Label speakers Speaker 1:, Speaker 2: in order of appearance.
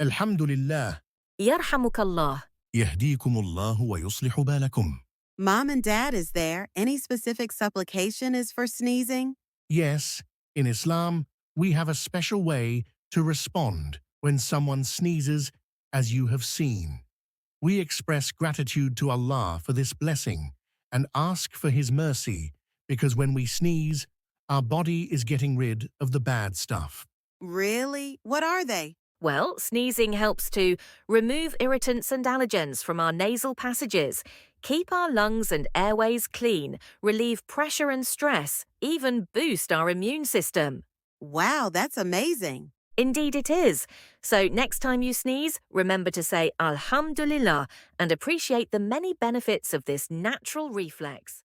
Speaker 1: Alhamdulillah.
Speaker 2: Yarhamuk Allah.
Speaker 1: يهديكم الله ويصلح بالكم.
Speaker 3: Mom and Dad is there. Any specific supplication is for sneezing?
Speaker 1: Yes, in Islam, we have a special way to respond when someone sneezes, as you have seen. We express gratitude to Allah for this blessing and ask for His mercy because when we sneeze, our body is getting rid of the bad stuff.
Speaker 3: Really? What are they?
Speaker 2: Well, sneezing helps to remove irritants and allergens from our nasal passages, keep our lungs and airways clean, relieve pressure and stress, even boost our immune system.
Speaker 3: Wow, that's amazing.
Speaker 2: Indeed it is. So next time you sneeze, remember to say Alhamdulillah and appreciate the many benefits of this natural reflex.